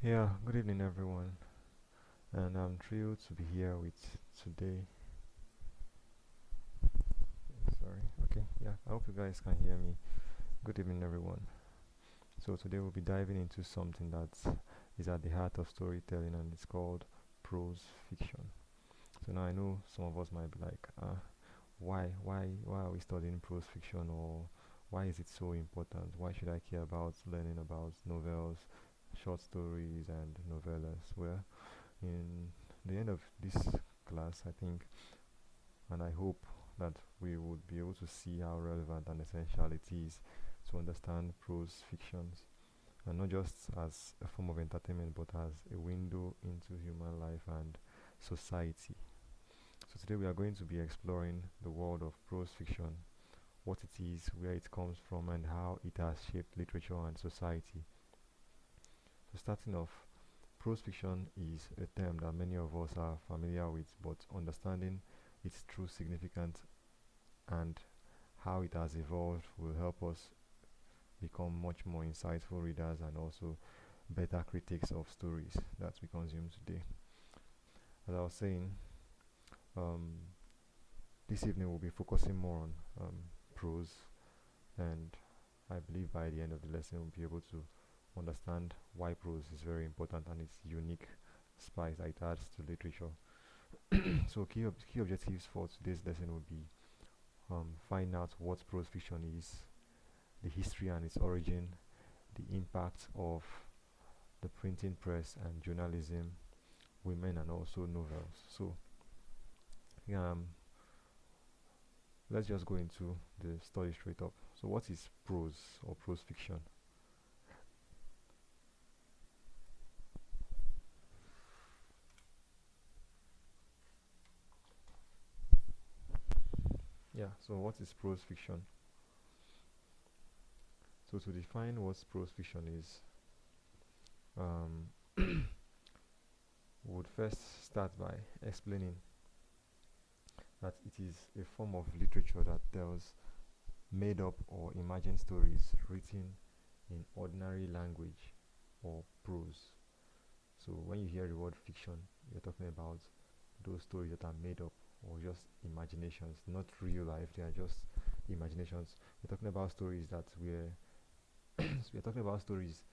Yeah, good evening, everyone, and I'm thrilled to be here with today. Sorry, okay, yeah, I hope you guys can hear me. Good evening, everyone. So, today we'll be diving into something that is at the heart of storytelling, and it's called prose fiction. So, now I know some of us might be like, why are we studying prose fiction, or why is it so important? Why should I care about learning about novels, short stories, and novellas? Well, in the end of this class, I think, and I hope that we would be able to see how relevant and essential it is to understand prose fictions, and not just as a form of entertainment but as a window into human life and society. So, today we are going to be exploring the world of prose fiction, what it is, where it comes from, and how it has shaped literature and society. So, starting off, prose fiction is a term that many of us are familiar with, but understanding its true significance and how it has evolved will help us become much more insightful readers and also better critics of stories that we consume today. As I was saying, um, this evening we'll be focusing more on prose, and I believe by the end of the lesson we'll be able to understand why prose is very important and its unique spice that it adds to literature. So, key objectives for today's lesson will be find out what prose fiction is, the history and its origin, the impact of the printing press and journalism, women, and also novels. So, um, let's just go into the study straight up. So, what is prose or prose fiction? Yeah, so what is prose fiction? So, to define what prose fiction is, um, we would first start by explaining that it is a form of literature that tells made up or imagined stories written in ordinary language or prose. So when you hear the word fiction, you're talking about those stories that are made up or just imaginations, not real life. They are just imaginations. We're talking about stories that we're talking about stories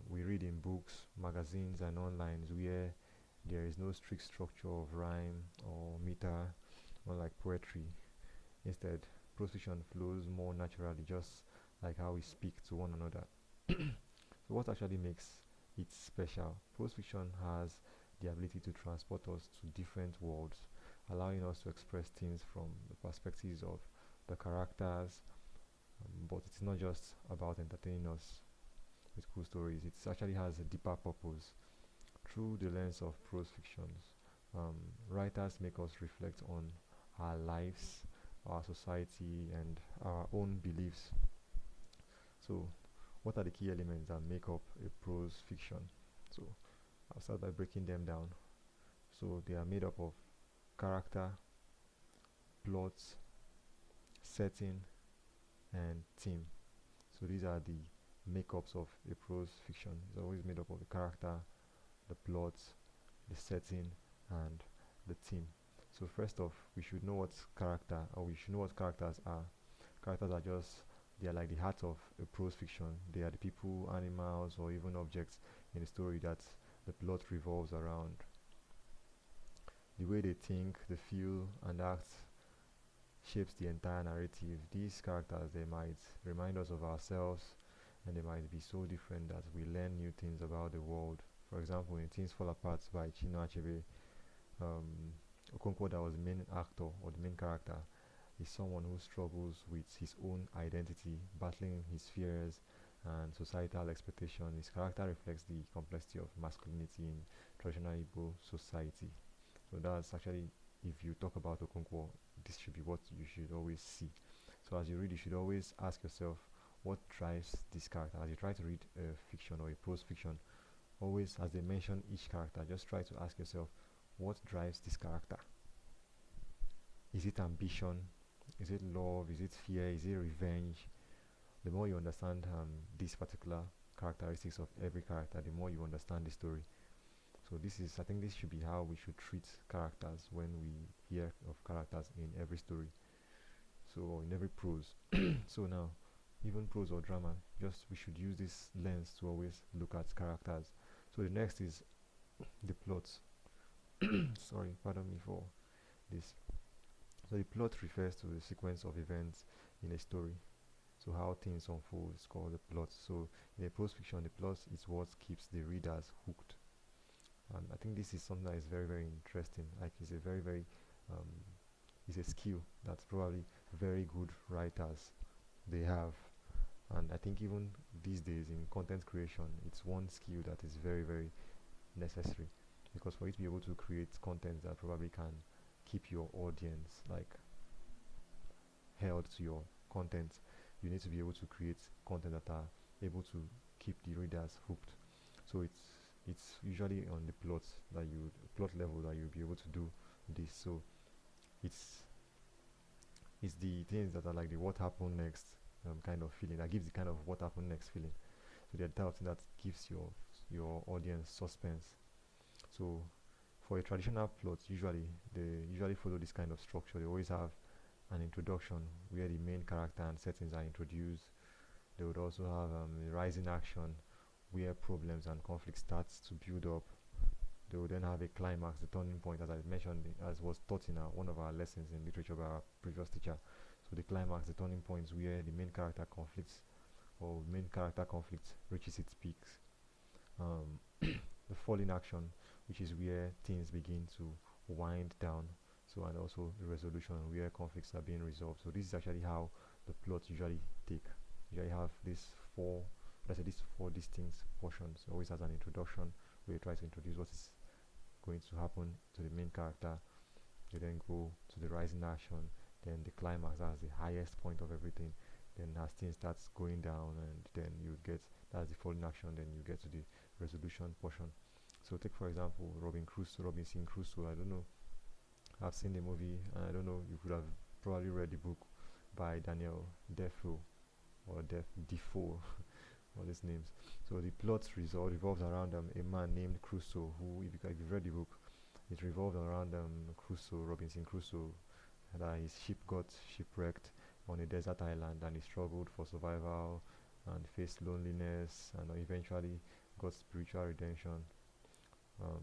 we read in books, magazines, and online, where there is no strict structure of rhyme or meter, unlike poetry. Instead, prose fiction flows more naturally, just like how we speak to one another. So, what actually makes it special? Prose fiction has the ability to transport us to different worlds, allowing us to express things from the perspectives of the characters. But it's not just about entertaining us with cool stories, it actually has a deeper purpose. Through the lens of prose fictions, um, writers make us reflect on our lives, our society, and our own beliefs. So, what are the key elements that make up a prose fiction? So, I'll start by breaking them down. So, they are made up of character, plot, setting, and theme. So, these are the makeups of a prose fiction. It's always made up of the character, the plot, the setting, and the theme. So, first off, we should know what character, or we should know what characters are. Characters are just, they are like the heart of a prose fiction. They are the people, animals, or even objects in the story that the plot revolves around. The way they think, they feel, and act shapes the entire narrative. These characters, they might remind us of ourselves, and they might be so different that we learn new things about the world. For example, in Things Fall Apart by Chinua Achebe, um, Okonkwo, that was the main actor or the main character, is someone who struggles with his own identity, battling his fears and societal expectation. His character reflects the complexity of masculinity in traditional Igbo society. So that's actually, if you talk about Okonkwo, this should be what you should always see. So as you read, you should always ask yourself, what drives this character? As you try to read a fiction or a prose fiction, always, as they mention each character, just try to ask yourself, what drives this character? Is it ambition? Is it love? Is it fear? Is it revenge? The more you understand this particular characteristics of every character, the more you understand the story. So I think this should be how we should treat characters when we hear of characters in every story. So in every prose. So now, even prose or drama, just we should use this lens to always look at characters. So the next is the plot. Sorry, pardon me for this. So the plot refers to the sequence of events in a story. So how things unfold is called the plot. So in a prose fiction, the plot is what keeps the readers hooked. And I think this is something that is very, very interesting. Like it's a very, very um, it's a skill that probably very good writers they have. And I think even these days in content creation, it's one skill that is very, very necessary, because for you to be able to create content that probably can keep your audience like held to your content, you need to be able to create content that are able to keep the readers hooked. So it's usually on the plot level that you'll be able to do this. So it's it's the things that are like the what happened next kind of feeling that gives the kind of what happened next feeling. So the type of thing that gives your audience suspense. So for a traditional plot, they usually follow this kind of structure. They always have an introduction where the main character and settings are introduced. They would also have a rising action where problems and conflict starts to build up. They would then have a climax, the turning point, as I mentioned, as was taught in one of our lessons in literature by our previous teacher. So the climax, the turning points where the main character conflicts or main character conflict reaches its peaks. The falling action, which is where things begin to wind down. So and also the resolution where conflicts are being resolved. So this is actually how the plot usually take. Usually have these four distinct portions. It always has an introduction where you try to introduce what is going to happen to the main character. You then go to the rising action, then the climax as the highest point of everything. Then as things starts going down, and then you get that's the falling action. Then you get to the resolution portion. So take for example Robinson Crusoe. I don't know. I've seen the movie, and I don't know. You could have probably read the book by Daniel Defoe or Defoe, all these names. So the plot revolves around a man named Crusoe, who, if you've read the book, it revolved around Robinson Crusoe, that his ship got shipwrecked on a desert island, and he struggled for survival and faced loneliness, and eventually got spiritual redemption. Um,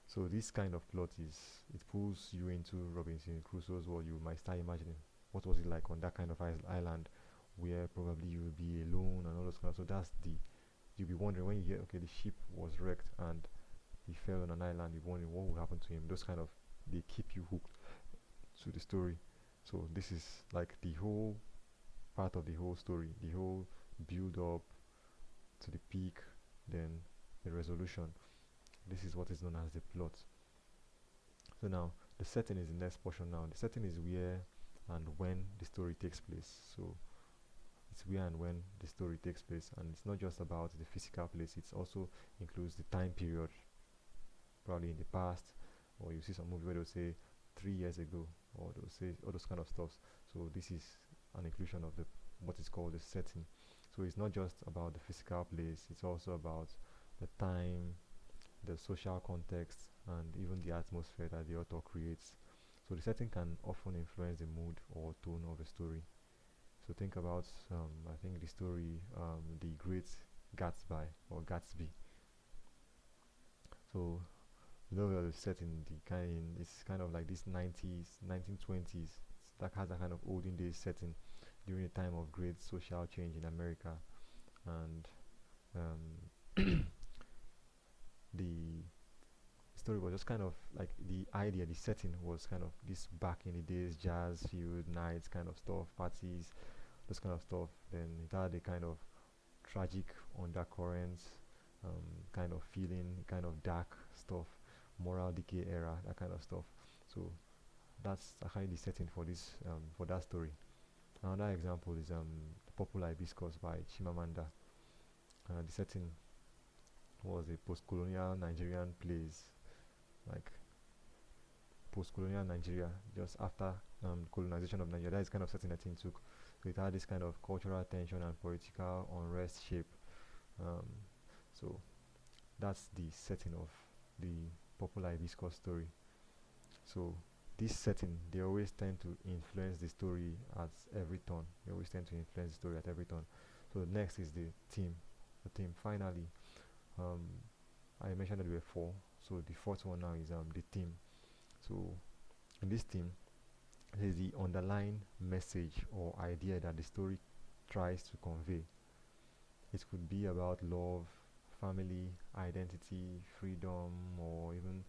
so this kind of plot it pulls you into Robinson Crusoe's world. You might start imagining what was it like on that kind of island, where probably you will be alone and all those kind of. So you'll be wondering when you hear, okay, the ship was wrecked and he fell on an island. You're wondering what will happen to him. Those kind of, they keep you hooked to the story. So this is like the whole part of the whole story, the whole build up to the peak, then the resolution. This is what is known as the plot. So now the setting is the next portion. Now the setting is where and when the story takes place. So it's where and when the story takes place, and it's not just about the physical place. It also includes the time period, probably in the past, or you see some movie where they'll say 3 years ago, or they'll say all those kind of stuff. So this is an inclusion of the what is called the setting. So it's not just about the physical place, it's also about the time, the social context, and even the atmosphere that the author creates. So the setting can often influence the mood or tone of a story. So think about I think the story The Great Gatsby or Gatsby. So the novel is set in it's kind of like this 90s 1920s. That has a kind of olden days setting during a time of great social change in America. And the story was just kind of like the setting was kind of this back in the days, jazz field nights kind of stuff, parties, this kind of stuff. Then it had a kind of tragic undercurrents, kind of feeling, kind of dark stuff, moral decay era, that kind of stuff. So that's actually the setting for this for that story. Another example is The Purple Hibiscus by Chimamanda. The setting was a post-colonial Nigerian place, like post-colonial Nigeria, just after colonization of Nigeria. That is kind of setting I think took. So it had this kind of cultural tension and political unrest shape Um, so that's the setting of the popular hibiscus story. So this setting, they always tend to influence the story at every turn. They always tend to influence the story at every turn. So next is the theme. The theme. Finally, um, I mentioned that there were four. So the fourth one now is the theme. So in this theme, it is the underlying message or idea that the story tries to convey. It could be about love, family, identity, freedom, or even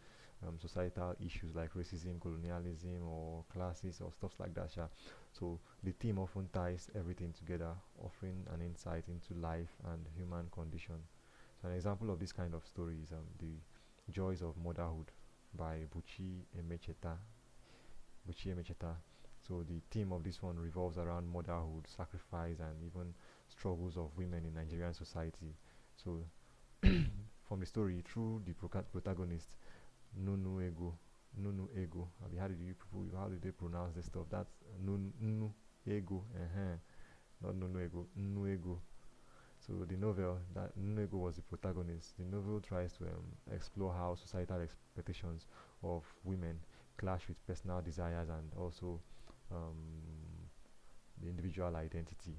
societal issues like racism, colonialism, or classes, or stuff like that. Yeah. So the theme often ties everything together, offering an insight into life and human condition. So an example of this kind of story is the Joys of Motherhood by Buchi Emecheta. So the theme of this one revolves around motherhood, sacrifice, and even struggles of women in Nigerian society. So from the story, through the protagonist, Nunu Ego, Nunu Ego. How did they pronounce this stuff? That's Nunu Ego, not Nunu Ego, Nunu Ego. So the novel that Nunu Ego was the protagonist. The novel tries to explore how societal expectations of women clash with personal desires and also um, the individual identity.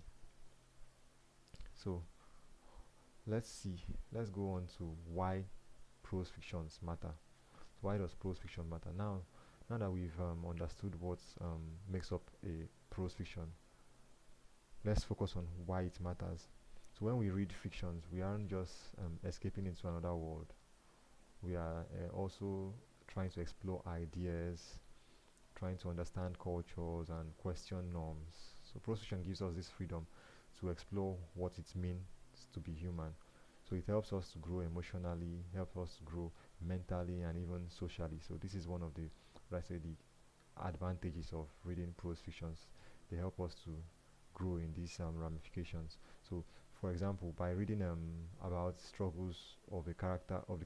So let's see. Let's go on to why prose fictions matter. So why does prose fiction matter? Now that we've understood what makes up a prose fiction, let's focus on why it matters. So when we read fictions, we aren't just escaping into another world. We are also trying to explore ideas, trying to understand cultures and question norms. So prose fiction gives us this freedom to explore what it means to be human. So it helps us to grow emotionally, helps us to grow mentally and even socially. So this is one of the, the advantages of reading prose fictions. They help us to grow in these ramifications. So for example, by reading about struggles of the character of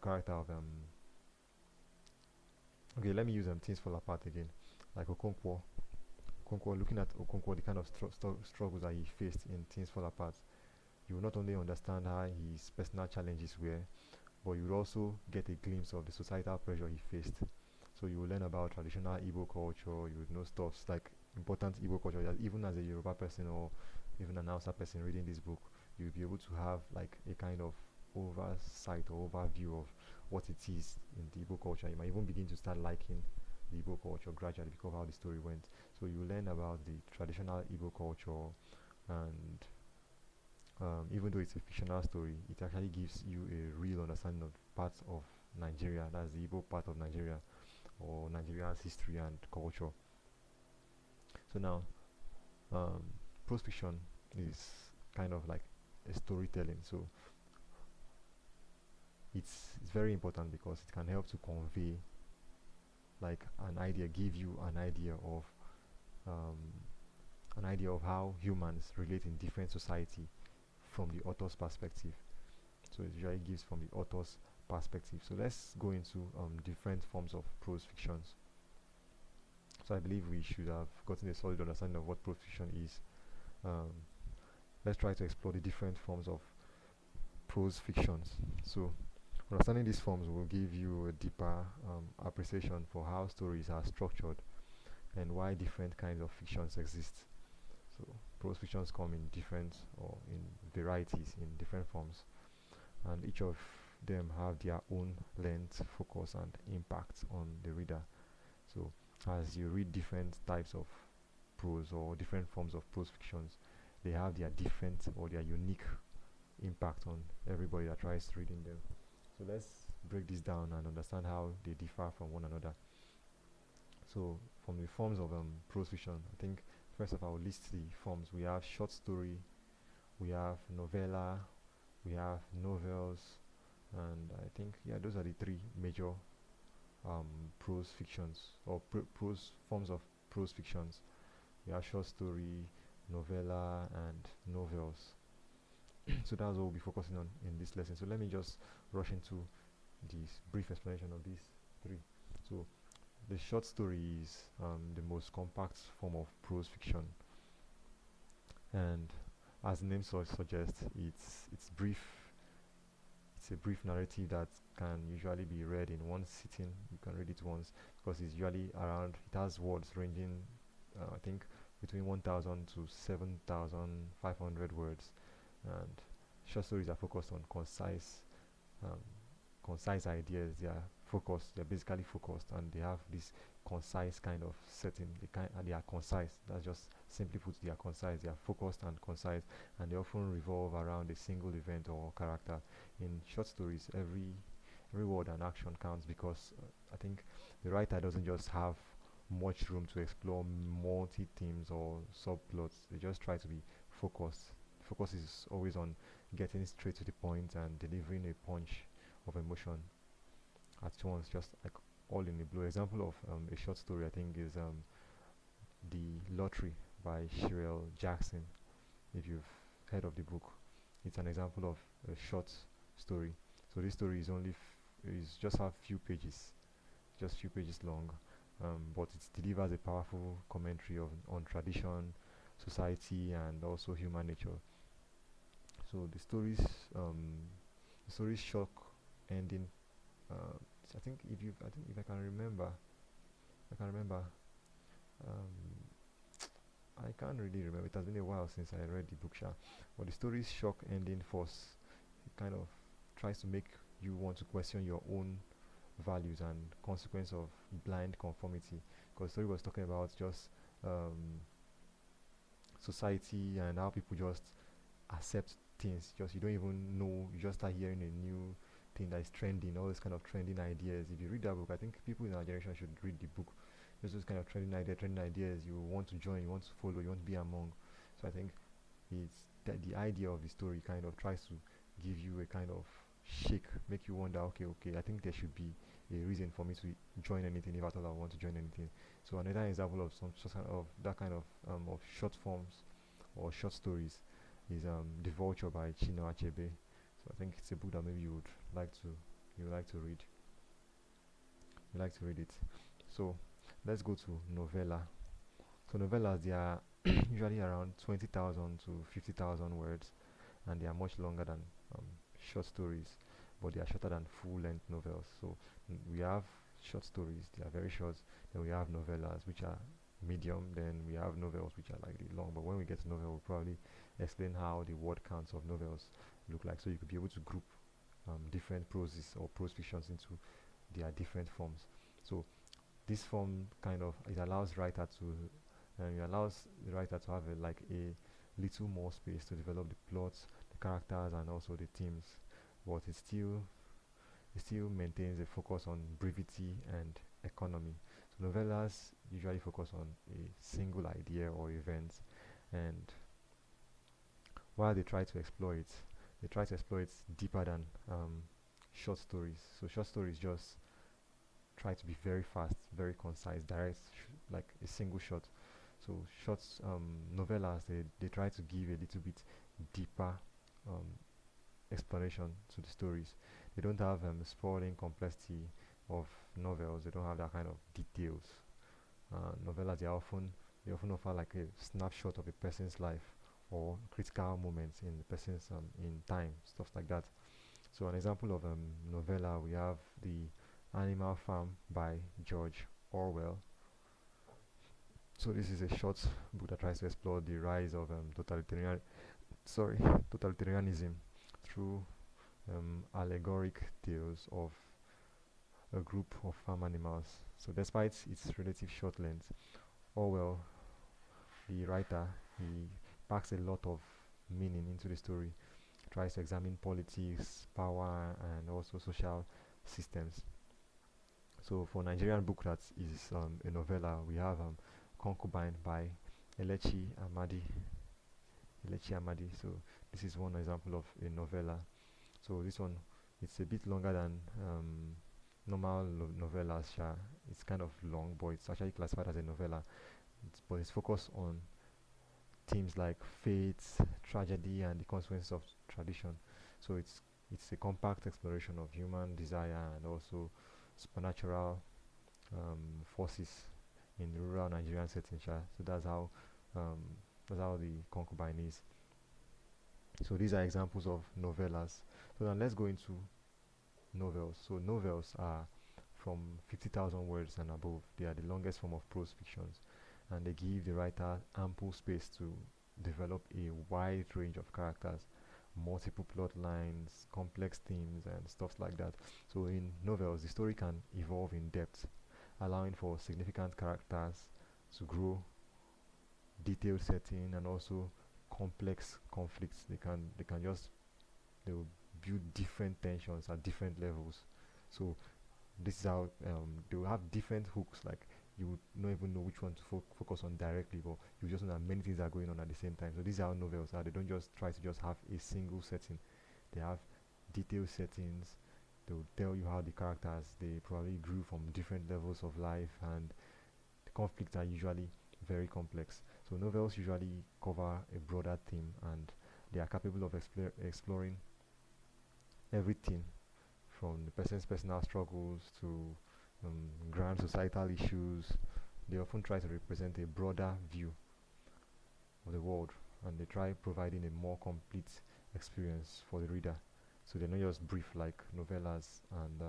okay, let me use Things Fall Apart again, like Okonkwo, looking at Okonkwo, the kind of struggles that he faced in Things Fall Apart, you will not only understand how his personal challenges were, but you will also get a glimpse of the societal pressure he faced. So you will learn about traditional Igbo culture, you would know stuff like important Igbo culture, that even as a Yoruba person or even an Hausa person reading this book, you'll be able to have like a kind of oversight or overview of what it is in the Igbo culture. You might even begin to start liking the Igbo culture gradually because of how the story went. So you learn about the traditional Igbo culture, and even though it's a fictional story, it actually gives you a real understanding of parts of Nigeria, that's the Igbo part of Nigeria, or Nigeria's history and culture. So now, prose fiction is kind of like a storytelling. So it's very important because it can help to convey like an idea, give you um, an idea of how humans relate in different society from the author's perspective. So it usually gives from the author's perspective. So let's go into different forms of prose fictions. So I believe we should have gotten a solid understanding of what prose fiction is. Um, let's try to explore the different forms of prose fictions. So understanding these forms will give you a deeper appreciation for how stories are structured and why different kinds of fictions exist. So prose fictions come in different or in varieties in different forms, and each of them have their own length, focus, and impact on the reader. So as you read different types of prose or different forms of prose fictions, they have their different or their unique impact on everybody that tries reading them. So let's break this down and understand how they differ from one another. So from the forms of prose fiction, I think first of all I'll list the forms. We have short story, we have novella, we have novels, and I think those are the three major prose fictions or prose forms of prose fictions. We have short story, novella, and novels. So that's what we'll be focusing on in this lesson. So let me just rush into this brief explanation of these three. So the short story is the most compact form of prose fiction, and as the name suggests, it's brief it's a brief narrative that can usually be read in one sitting. You can read it once because it's usually around. It has words ranging, I think, between 1,000 to 7,500 words, and short stories are focused on um, concise ideas. They are focused. They're basically focused, and they have this concise kind of setting. They are concise. That's just simply put. They are concise. They are focused and concise, and they often revolve around a single event or character. In short stories, every word and action counts because I think the writer doesn't just have much room to explore multi themes or subplots. They just try to be focused. Focus is always on getting straight to the point and delivering a punch of emotion at once, just like all in a blow. Example of a short story I think is The Lottery by Shirel Jackson. If you've heard of the book, it's an example of a short story. So this story is is just have few pages, just few pages long, but it delivers a powerful commentary on tradition, society, and also human nature. So the story's shock ending. Uh, I think if I can remember. Um, I can't really remember. It has been a while since I read the book, Sha. But the story's shock ending force it kind of tries to make you want to question your own values and consequence of blind conformity. Because the story was talking about just um, society and how people just accept things. Just you don't even know. You just start hearing a new thing that is trending. All these kind of trending ideas. If you read that book, I think people in our generation should read the book. There's those kind of trending ideas. You want to join. You want to follow. You want to be among. So I think it's that the idea of the story kind of tries to give you a kind of shake, make you wonder. Okay. I think there should be a reason for me to join anything if at all I want to join anything. So another example of some sort of that kind of short forms or short stories is The Vulture by Chinua Achebe. So I think it's a book that maybe like to you would like to read. You like to read it. So let's go to novella. So novellas they are usually around 20,000 to 50,000 words, and they are much longer than um, short stories, but they are shorter than full-length novels. So we have short stories; they are very short. Then we have novellas, which are medium. Then we have novels, which are like the long. But when we get to novel, we'll probably explain how the word counts of novels look like, so you could be able to group different proses or prose fictions into their different forms. So this form kind of it allows the writer to have a little more space to develop the plots, the characters, and also the themes, but it still maintains a focus on brevity and economy. So novellas usually focus on a single idea or event, and while they try to explore it deeper than short stories. So short stories just try to be very fast, very concise, direct, like a single shot. So shorts, novellas, they try to give a little bit deeper um, explanation to the stories. They don't have sprawling complexity of novels. They don't have that kind of details. Novellas they often offer like a snapshot of a person's life or critical moments in the person's in time, stuff like that. So an example of novella we have the Animal Farm by George Orwell. So this is a short book that tries to explore the rise of sorry, totalitarianism through allegoric tales of a group of farm animals. So despite its relative short length, Orwell, the writer, he packs a lot of meaning into the story, tries to examine politics, power, and also social systems. So for Nigerian book that is a novella, we have Concubine by Elechi Amadi. Elechi Amadi. So this is one example of a novella. So this one, it's a bit longer than normal novellas. It's kind of long, but it's actually classified as a novella. But it's focused on themes like fate, tragedy, and the consequences of tradition. So it's a compact exploration of human desire and also supernatural forces in the rural Nigerian setting. So um, that's how the concubine is. So these are examples of novellas. So now let's go into novels. So novels are from 50,000 words and above. They are the longest form of prose fictions, and they give the writer ample space to develop a wide range of characters, multiple plot lines, complex themes, and stuff like that. So in novels, the story can evolve in depth, allowing for significant characters to grow, detailed setting, and also complex conflicts. They can just they will build different tensions at different levels. So this is how they will have different hooks. Like you would not even know which one to focus on directly, but you just know that many things are going on at the same time. So these are how novels are. They don't just try to just have a single setting. They have detailed settings. They will tell you how the characters they probably grew from different levels of life, and the conflicts are usually very complex. So novels usually cover a broader theme, and they are capable of exploring everything from the person's personal struggles to grand societal issues. They often try to represent a broader view of the world, and they try providing a more complete experience for the reader. So they're not just brief like novellas and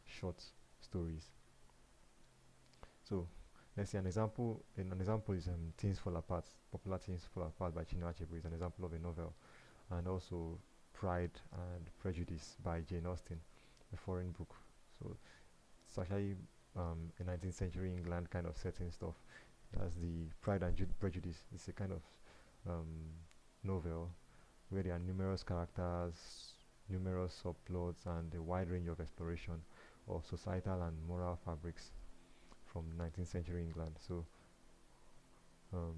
short stories. So let's see an example. An example is Things Fall Apart. Popular Things Fall Apart by Chinua Achebe is an example of a novel, and also Pride and Prejudice by Jane Austen, a foreign book. So it's actually a 19th century England kind of setting stuff. That's the Pride and Prejudice. It's a kind of um, novel where there are numerous characters, numerous subplots, and a wide range of exploration of societal and moral fabrics from 19th century England. So, um,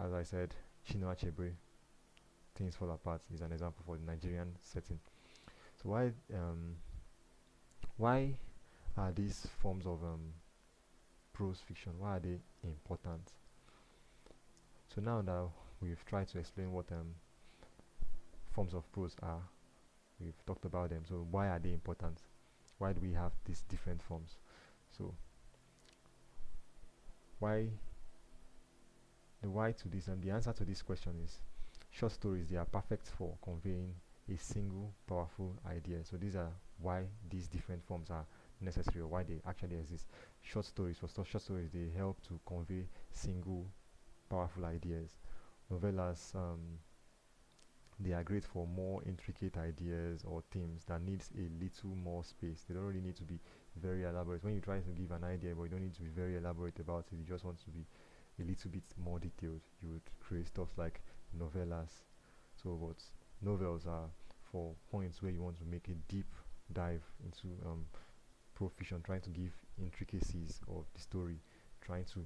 as I said, Chinua Achebe, Things Fall Apart is an example for the Nigerian setting. So why are these forms of prose fiction? Why are they important? So now that we've tried to explain what forms of prose are, we've talked about them. So why are they important? Why do we have these different forms? So why the why to this and the answer to this question is short stories. They are perfect for conveying a single powerful idea. So these are why these different forms are necessary, or why they actually exist. Short stories, short stories, they help to convey single powerful ideas. Novellas, they are great for more intricate ideas or themes that needs a little more space. They don't really need to be very elaborate. When you try to give an idea, but you don't need to be very elaborate about it, you just want to be a little bit more detailed, you would create stuff like novellas. So what novels are for points where you want to make a deep dive into proficient, trying to give intricacies of the story, trying to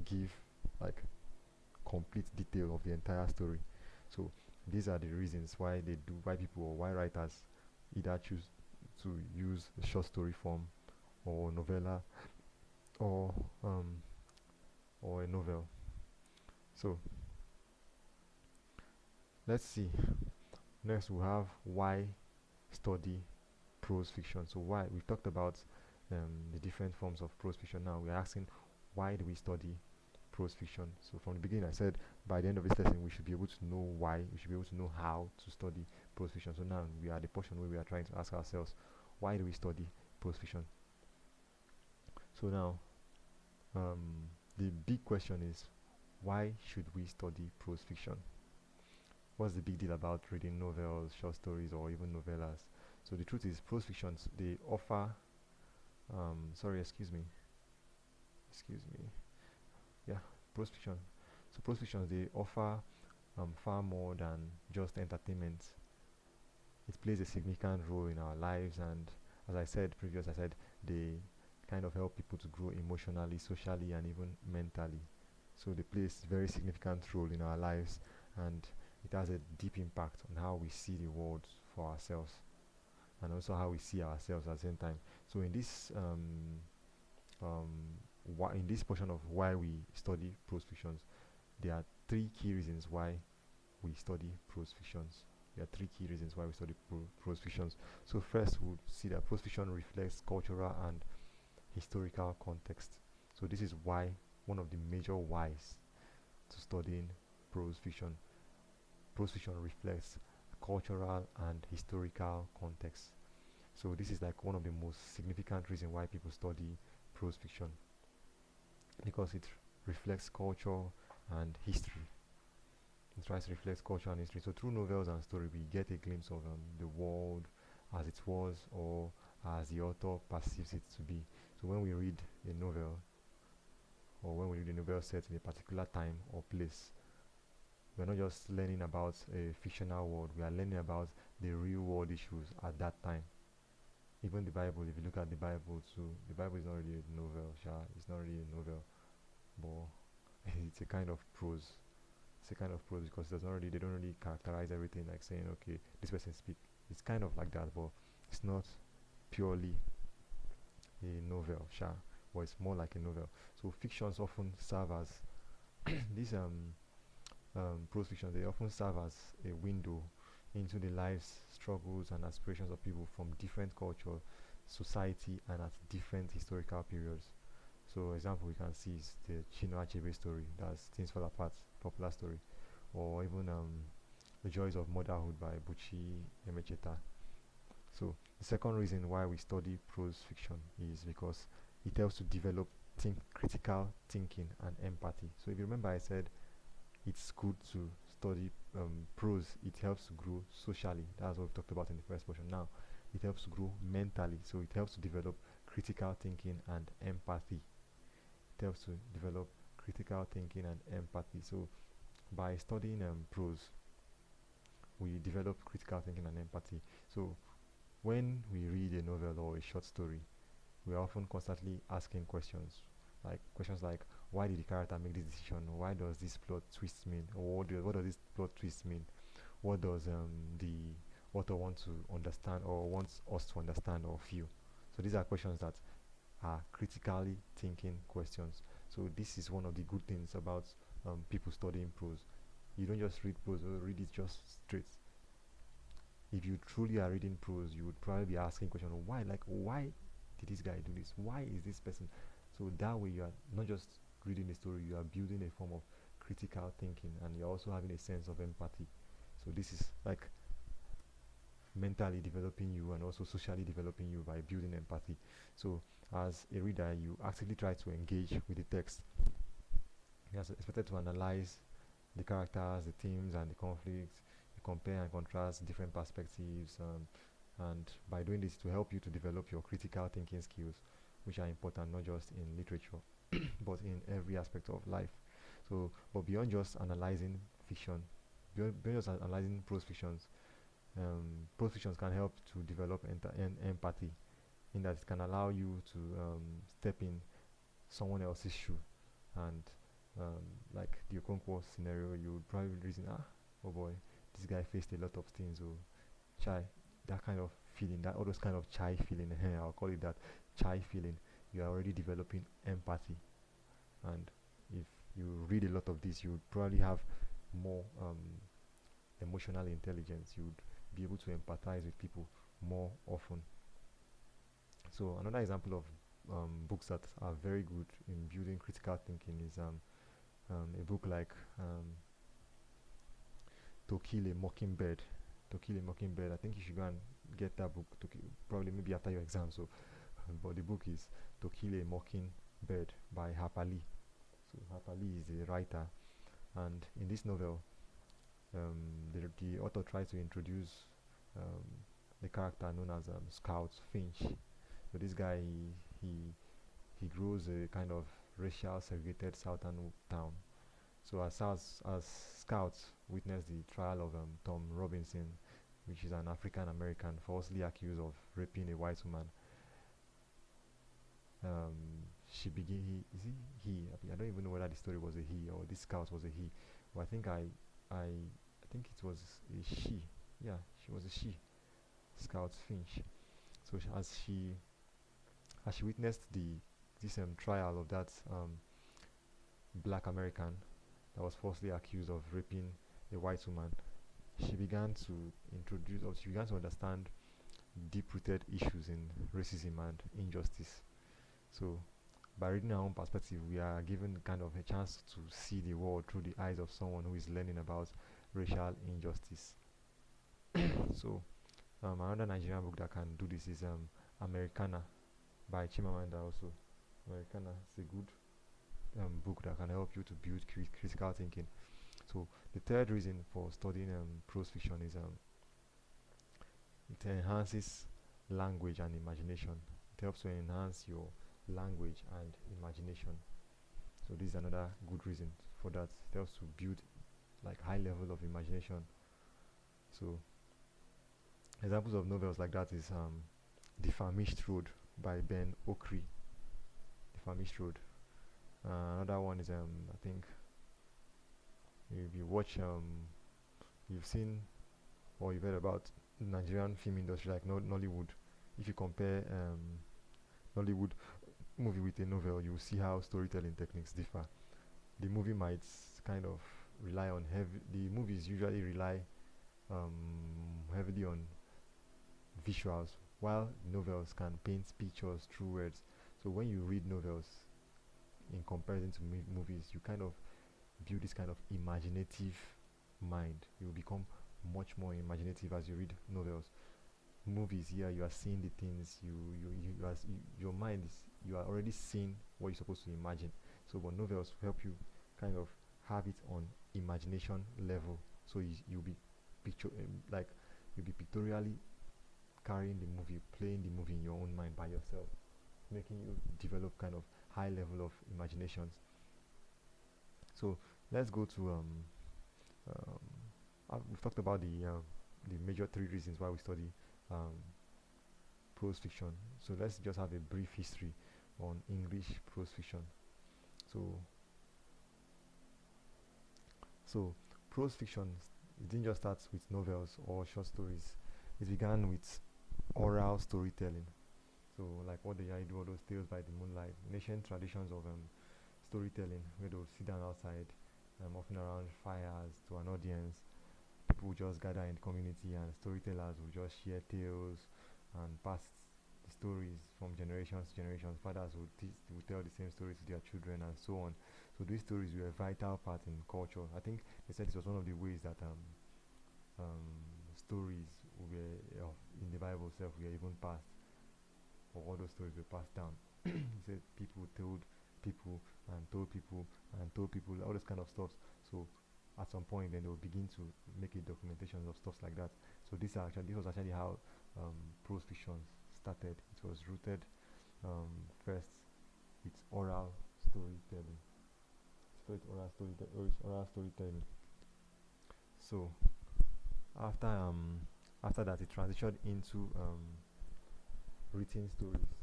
give like complete detail of the entire story. So these are the reasons why people or why writers either choose to use the short story form or novella or or a novel. So let's see. Next we have why study prose fiction. So why we've talked about the different forms of prose fiction. Now we're asking why do we study prose fiction? So from the beginning I said by the end of this lesson we should be able to know why, we should be able to know how to study prose fiction. So now we are at the portion where we are trying to ask ourselves why do we study prose fiction? So now the big question is why should we study prose fiction? What's the big deal about reading novels, short stories, or even novellas? So the truth is prose fictions they offer sorry excuse me yeah prose fiction. So prose fictions they offer far more than just entertainment. It plays a significant role in our lives, and as I said they kind of help people to grow emotionally, socially, and even mentally. So they play a very significant role in our lives, and it has a deep impact on how we see the world for ourselves, and also how we see ourselves at the same time. So in this in this portion of why we study prose fictions, there are three key reasons why we study prose fictions. There are three key reasons why we study prose fictions. So first, we'll see that prose fiction reflects cultural and historical context. So this is why one of the major whys to studying prose fiction. Prose fiction reflects cultural and historical context. So this is like one of the most significant reasons why people study prose fiction, because it reflects culture and history. It tries to reflect culture and history. So through novels and story, we get a glimpse of the world as it was, or as the author perceives it to be. So when we read a novel, or when we read a novel set in a particular time or place, we're not just learning about a fictional world, we are learning about the real world issues at that time. Even the Bible, if you look at the Bible too, the Bible is not really a novel, it's not really a novel, but it's a kind of prose. It's a kind of prose because they don't really characterize everything like saying, okay, this person speak. It's kind of like that, but it's not purely a novel, but it's more like a novel. So fictions often serve as these prose fictions. They often serve as a window into the lives, struggles, and aspirations of people from different culture, society, and at different historical periods. So, example we can see is the Chinua Achebe story. That's Things Fall Apart, popular story, or even The Joys of Motherhood by Buchi Emecheta. So, the second reason why we study prose fiction is because it helps to develop critical thinking and empathy. So, if you remember, I said it's good to study prose. It helps to grow socially. That's what we talked about in the first portion. Now, it helps to grow mentally. So, it helps to develop critical thinking and empathy. It helps to develop critical thinking and empathy. So, by studying prose, we develop critical thinking and empathy. So, when we read a novel or a short story, we are often constantly asking questions like why did the character make this decision? Why does this plot twist mean? Or what does this plot twist mean? What does the author want to understand or wants us to understand or feel? So these are questions that are critically thinking questions. So this is one of the good things about people studying prose. You don't just read prose or read it just straight. If you truly are reading prose, you would probably be asking questions, why did this guy do this? Why is this person? So that way you are not just reading the story, you are building a form of critical thinking, and you're also having a sense of empathy. So this is like mentally developing you and also socially developing you by building empathy. So as a reader, you actively try to engage with the text. You are expected to analyze the characters, the themes, and the conflicts. You compare and contrast different perspectives, and by doing this, to help you to develop your critical thinking skills, which are important not just in literature but in every aspect of life. So, but beyond just analyzing fiction, beyond just analyzing prose fictions can help to develop empathy, in that it can allow you to step in someone else's shoe, and like the Okonkwo scenario, you would probably reason, oh boy, this guy faced a lot of things, oh, chai, that kind of feeling, that all those kind of chai feeling, I'll call it that, chai feeling. You are already developing empathy, and if you read a lot of this, you would probably have more emotional intelligence. You would be able to empathize with people more often. So another example of books that are very good in building critical thinking is a book like To Kill a Mockingbird. To Kill a Mockingbird. I think you should go and get that book. Probably maybe after your exam. So, but the book is To Kill a Mockingbird by Harper Lee. So Harper Lee is the writer, and in this novel, the author tries to introduce um, the character known as Scout Finch. So this guy, he grows a kind of racial segregated southern town. So as scouts witness the trial of Tom Robinson, which is an African American falsely accused of raping a white woman, she begin he I don't even know whether the story was a he or this scout was a he, but I think it was a she. Yeah, she was a she. Scout Finch. So as she witnessed this trial of that black American that was falsely accused of raping a white woman, she began to understand deep-rooted issues in racism and injustice. So, by reading our own perspective, we are given kind of a chance to see the world through the eyes of someone who is learning about racial injustice. So, Another Nigerian book that can do this is Americana by Chimamanda also. Americana is a good book that can help you to build critical thinking. So the third reason for studying prose fiction is it enhances language and imagination. It helps to enhance your language and imagination. So this is another good reason for that. It helps to build like high level of imagination. So examples of novels like that is The Famished Road by Ben Okri. The Famished Road. Another one is I think if you watch you've seen or you've heard about Nigerian film industry like Nollywood. If you compare Nollywood movie with a novel, you will see how storytelling techniques differ. The movie might kind of rely on heavy. The movies usually rely um, heavily on visuals, while novels can paint pictures through words. So when you read novels in comparison to movies, you kind of build this kind of imaginative mind. You become much more imaginative as you read novels. Movies, here you are seeing the things your mind is, you are already seeing what you're supposed to imagine. So but novels help you kind of have it on imagination level. So you'll be picture like you'll be pictorially carrying the movie, playing the movie in your own mind by yourself, making you develop kind of high level of imaginations. So let's go to we've talked about the major three reasons why we study um, prose fiction. So let's just have a brief history on English prose fiction. So so prose fiction, it didn't just start with novels or short stories. It began with oral storytelling. So like what they do, all those tales by the moonlight, ancient traditions of storytelling, where they'll sit down outside, often around fires to an audience. People will just gather in the community, and storytellers will just share tales and pass the stories from generations to generations. Fathers will tell the same stories to their children, and so on. So these stories were a vital part in culture. I think they said this was one of the ways that stories were in the Bible itself were even passed, or all those stories were passed down. He said people told people and told people and told people, all this kind of stuff. So at some point, then they will begin to make a documentation of stuff like that. So this was actually how prose fiction started. It was rooted first with oral storytelling. Oral storytelling. So after that, it transitioned into written stories.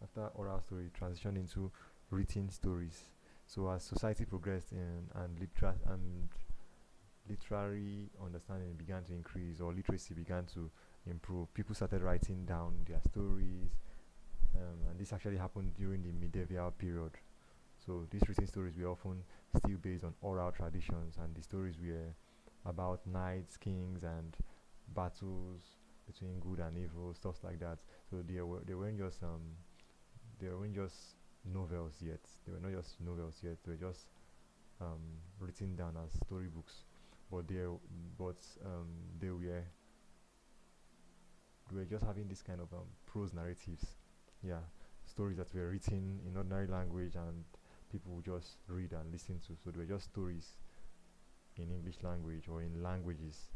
After oral story, it transitioned into written stories. So as society progressed and literary understanding began to increase, or literacy began to improve, people started writing down their stories, and this actually happened during the medieval period. So these written stories were often still based on oral traditions, and the stories were about knights, kings, and battles between good and evil, stuff like that. So they weren't just novels yet. They were not just novels yet. They were just written down as storybooks, but they were just having this kind of prose narratives. Yeah, stories that were written in ordinary language and people would just read and listen to. So they were just stories in English language or in languages.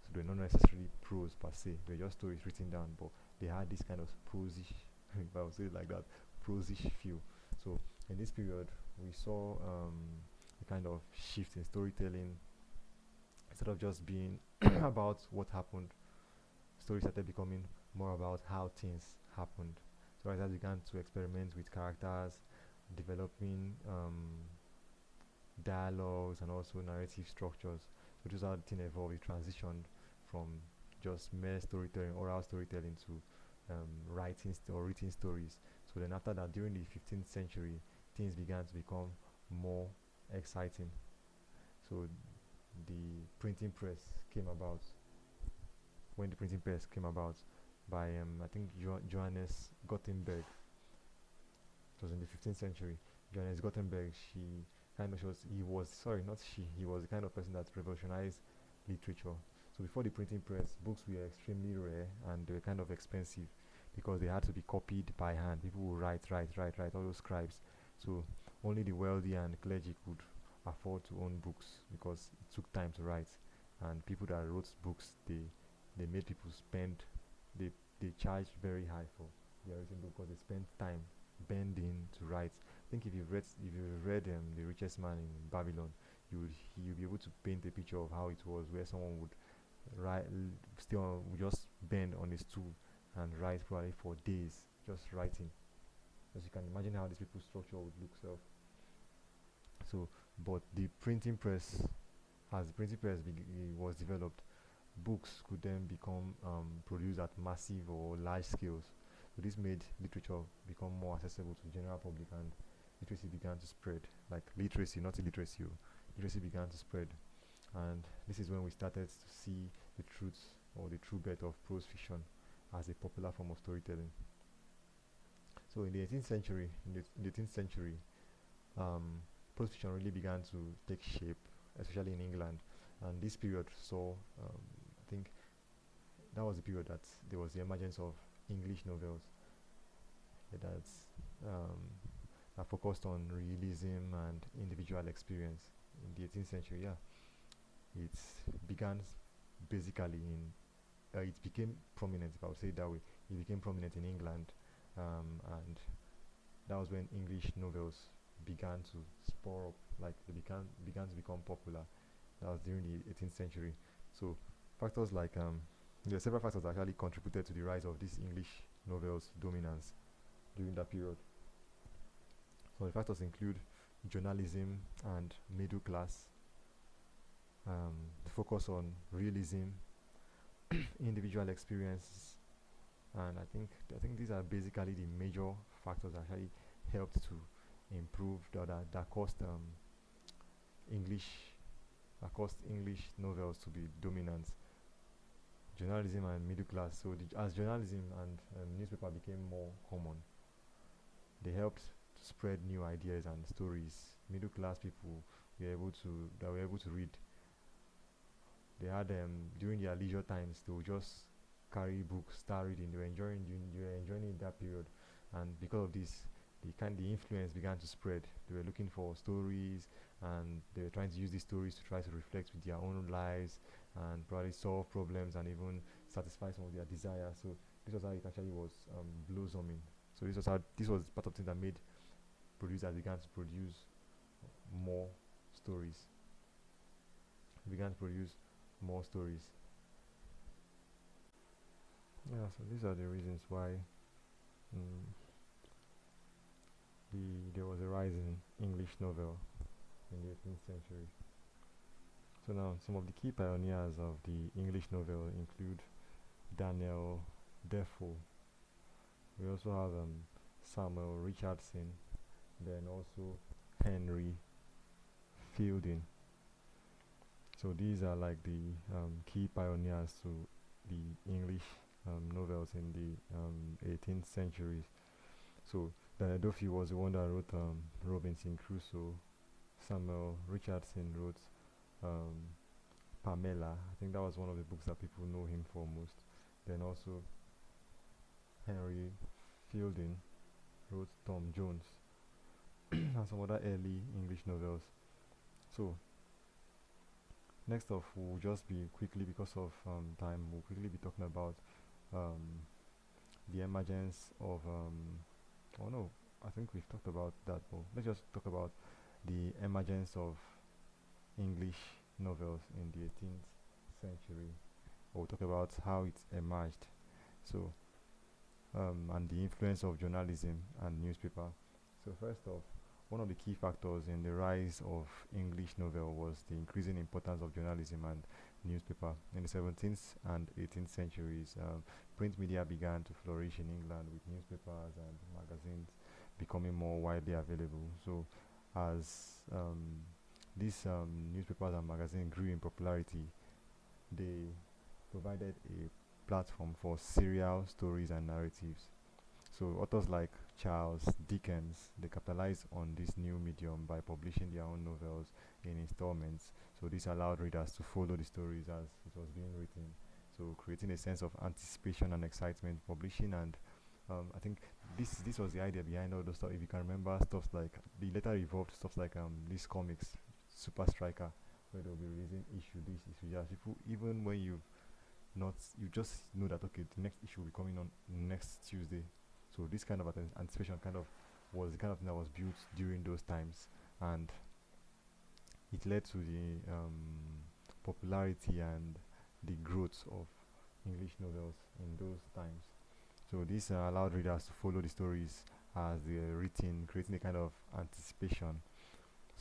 So they're not necessarily prose per se. They're just stories written down, but they had this kind of prosish, if I would say it like that, prosish feel. So in this period, we saw a kind of shift in storytelling. Instead of just being about what happened, stories started becoming more about how things happened. So writers began to experiment with characters, developing dialogues and also narrative structures. So this is how the thing evolved. It transitioned from just mere storytelling, oral storytelling, to writing or written stories. So then after that, during the 15th century, things began to become more exciting. So the printing press came about. When the printing press came about by I think Johannes Gutenberg. It was in the 15th century. Johannes Gutenberg, he was the kind of person that revolutionized literature. So before the printing press, books were extremely rare and they were kind of expensive because they had to be copied by hand. People would write, all those scribes. So only the wealthy and clergy could afford to own books because it took time to write. And people that wrote books, they made people spend, they, they charged very high for their written book because they spent time bending to write. I think if you've read The Richest Man in Babylon, you'll be able to paint a picture of how it was, where someone would write, still just bend on his stool and write probably for days, just writing. As you can imagine how these people's structure would look. So, but the printing press, as the printing press was developed, books could then become produced at massive or large scales. So this made literature become more accessible to the general public, and literacy began to spread. Like literacy, not illiteracy. Literacy began to spread, and this is when we started to see the truth or the true birth of prose fiction as a popular form of storytelling. So in the 18th century, in the 18th century, prose fiction really began to take shape, especially in England. And this period saw, I think, that was the period that there was the emergence of English novels that's um, that focused on realism and individual experience in the 18th century. Yeah, it began basically in it became prominent, if I would say it that way. It became prominent in England, and that was when English novels began to spur up, like they began to become popular. That was during the 18th century. So factors like there are several factors that actually contributed to the rise of this English novels dominance during that period. So the factors include journalism and middle class, the focus on realism, individual experiences, and I think these are basically the major factors that actually helped to improve that caused English English novels to be dominant. Journalism and middle class. So as journalism and newspaper became more common, they helped to spread new ideas and stories. Middle class people were able to read. They had during their leisure times they would just carry books, start reading. They were enjoying it that period, and because of this, the influence began to spread. They were looking for stories, and they were trying to use these stories to try to reflect with their own lives and probably solve problems and even satisfy some of their desires. So this was how it actually was blossoming. So this was part of the thing that made producers began to produce more stories. Began to produce more stories. Yeah, so these are the reasons why mm, there was a rise in English novel in the 18th century. So now, some of the key pioneers of the English novel include Daniel Defoe. We also have Samuel Richardson, then also Henry Fielding. So these are like the key pioneers to the English novels in the 18th century. So Daniel Defoe was the one that wrote Robinson Crusoe. Samuel Richardson wrote um, Pamela. I think that was one of the books that people know him for most. Then also Henry Fielding wrote Tom Jones and some other early English novels. So next off, we'll just be quickly, because of time, we'll quickly be talking about um, the emergence of oh no, I think we've talked about that, but let's just talk about the emergence of English novels in the 18th century. We'll talk about how it emerged. So and the influence of journalism and newspaper. So first off, one of the key factors in the rise of English novel was the increasing importance of journalism and newspaper. In the 17th and 18th centuries, print media began to flourish in England, with newspapers and magazines becoming more widely available. So as these newspapers and magazines grew in popularity, they provided a platform for serial stories and narratives. So authors like Charles Dickens, they capitalized on this new medium by publishing their own novels in installments. So this allowed readers to follow the stories as it was being written. So creating a sense of anticipation and excitement, publishing and I think this was the idea behind all those stuff. If you can remember stuff like the later evolved stuff like these comics, Super Striker, where they'll be releasing issue just people even when not you just know that okay the next issue will be coming on next Tuesday. So this kind of anticipation kind of was the kind of thing that was built during those times, and it led to the popularity and the growth of English novels in those times. So this allowed readers to follow the stories as they were written, creating a kind of anticipation.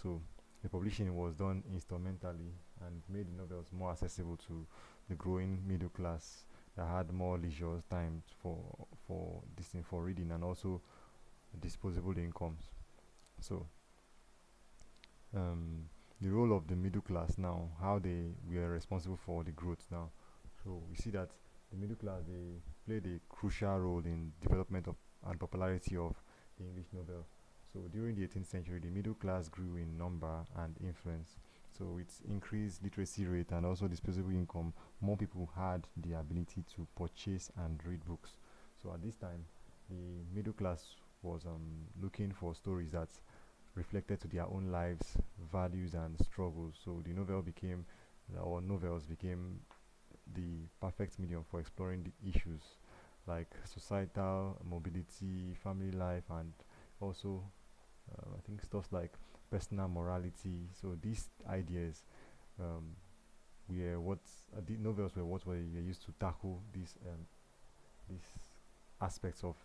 So the publishing was done instrumentally and made the novels more accessible to the growing middle class that had more leisure time for this thing for reading and also disposable incomes. So um, the role of the middle class now, how they were responsible for the growth now. So we see that the middle class they played a crucial role in development of and popularity of the English novel. So during the 18th century, the middle class grew in number and influence. So with increased literacy rate and also disposable income, more people had the ability to purchase and read books. So at this time, the middle class was looking for stories that reflected to their own lives, values, and struggles. So the novel became, or novels became, the perfect medium for exploring the issues like societal mobility, family life, and also I think stuff like personal morality. So these ideas um, were what the novels were what were used to tackle these aspects of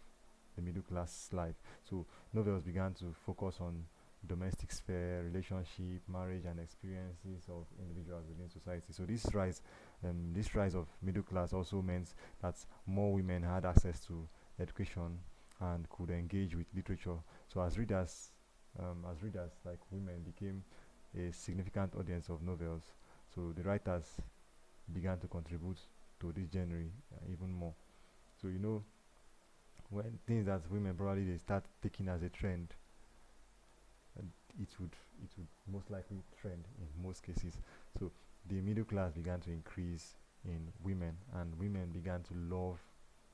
the middle class life. So novels began to focus on domestic sphere, relationship, marriage, and experiences of individuals within society. So this rise of middle class also meant that more women had access to education and could engage with literature. So as readers, like women became a significant audience of novels. So the writers began to contribute to this genre even more. So when things that women probably they start taking as a trend, it would most likely trend in most cases. So the middle class began to increase in women, and women began to love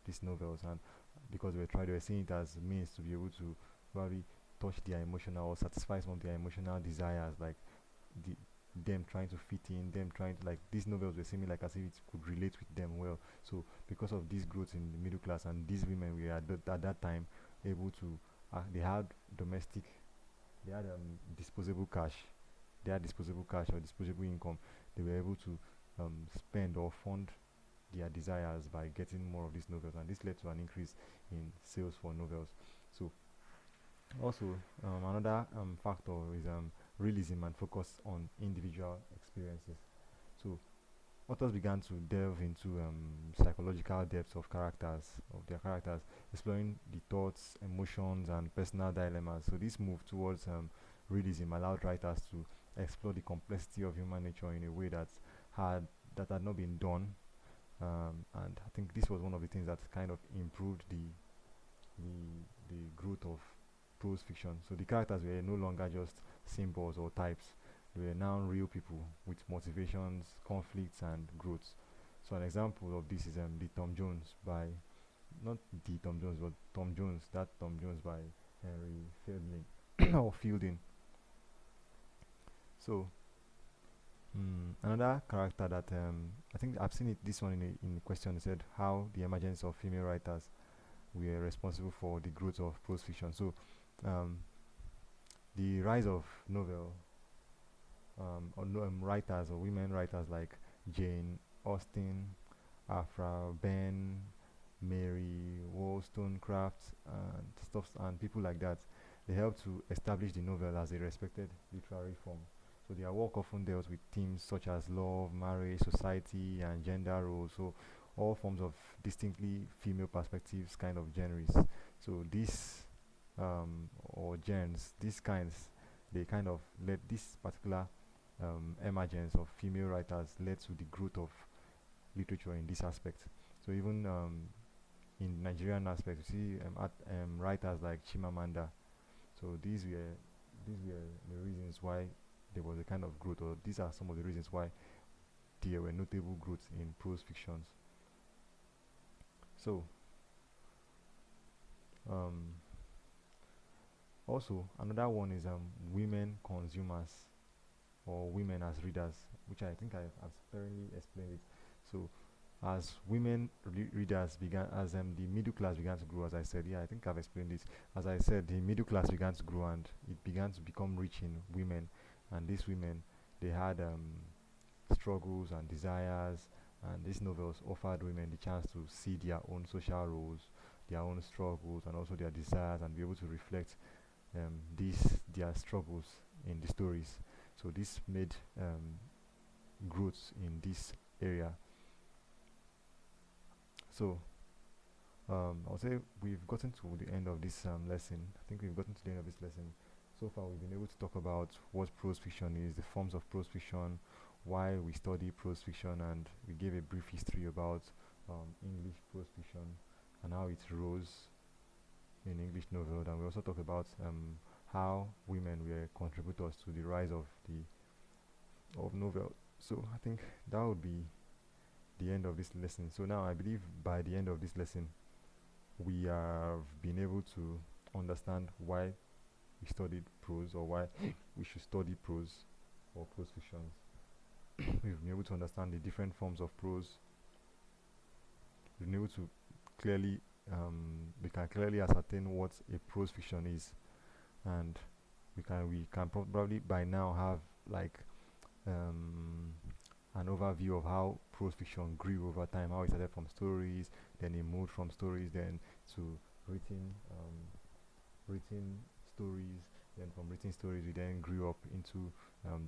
these novels, and because they were seeing it as means to be able to probably touch their emotional or satisfy some of their emotional desires, like the them trying to fit in, them trying to like these novels were seeming like as if it could relate with them well. So because of this growth in the middle class and these women were at that time able to they had domestic they had disposable cash. They had disposable cash or disposable income. They were able to spend or fund their desires by getting more of these novels, and this led to an increase in sales for novels. So, also another factor is realism and focus on individual experiences. So, authors began to delve into psychological depths of their characters, exploring the thoughts, emotions, and personal dilemmas. So this move towards realism allowed writers to explore the complexity of human nature in a way had had not been done, and I think this was one of the things that kind of improved the growth of prose fiction. So the characters were no longer just symbols or types; they were now real people with motivations, conflicts, and growths. So an example of this is the Tom Jones by not the Tom Jones, but Tom Jones. That Tom Jones by Henry Fielding or Fielding. So another character that I think I've seen it this one in the question. It said how the emergence of female writers were responsible for the growth of prose fiction. So um, the rise of novel or writers or women writers like Jane Austen, Afra Ben, Mary Wollstonecraft, and stuff, and people like that. They helped to establish the novel as a respected literary form. So their work often dealt with themes such as love, marriage, society, and gender roles. So all forms of distinctly female perspectives, kind of genres. So these or genres, these kinds, they kind of led this particular emergence of female writers led to the growth of literature in this aspect. So even in Nigerian aspect, you see writers like Chimamanda. So these were the reasons why there was a kind of growth, or these are some of the reasons why there were notable growths in prose fictions. So, um, also another one is women consumers or women as readers, which I think I've sparingly explained it. So, as women readers began, as the middle class began to grow, as I said, yeah, I think I've explained this. As I said, the middle class began to grow and it began to become rich in women, and these women, they had struggles and desires, and these novels offered women the chance to see their own social roles, their own struggles, and also their desires, and be able to reflect these their struggles in the stories. So this made growth in this area. So I'll say we've gotten to the end of this lesson. I think we've gotten to the end of this lesson. So far, we've been able to talk about what prose fiction is, the forms of prose fiction, why we study prose fiction, and we gave a brief history about English prose fiction and how it rose in English novel. And we also talked about how women were contributors to the rise of the novel. So I think that would be the end of this lesson. So now I believe by the end of this lesson, we have been able to understand why we studied prose, or why we should study prose or prose fictions. We've been able to understand the different forms of prose. We've been able to clearly, we can clearly ascertain what a prose fiction is, and we can probably by now have like an overview of how prose fiction grew over time, how it started from stories, then it moved from stories then to written stories, then from written stories we then grew up into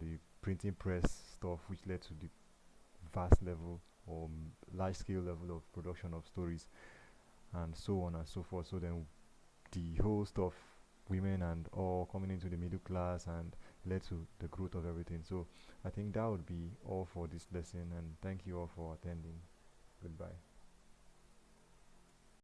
the printing press stuff, which led to the vast level or large scale level of production of stories, and so on and so forth. So then the whole stuff, women and all coming into the middle class, and led to the growth of everything. So I think that would be all for this lesson, and thank you all for attending. Goodbye.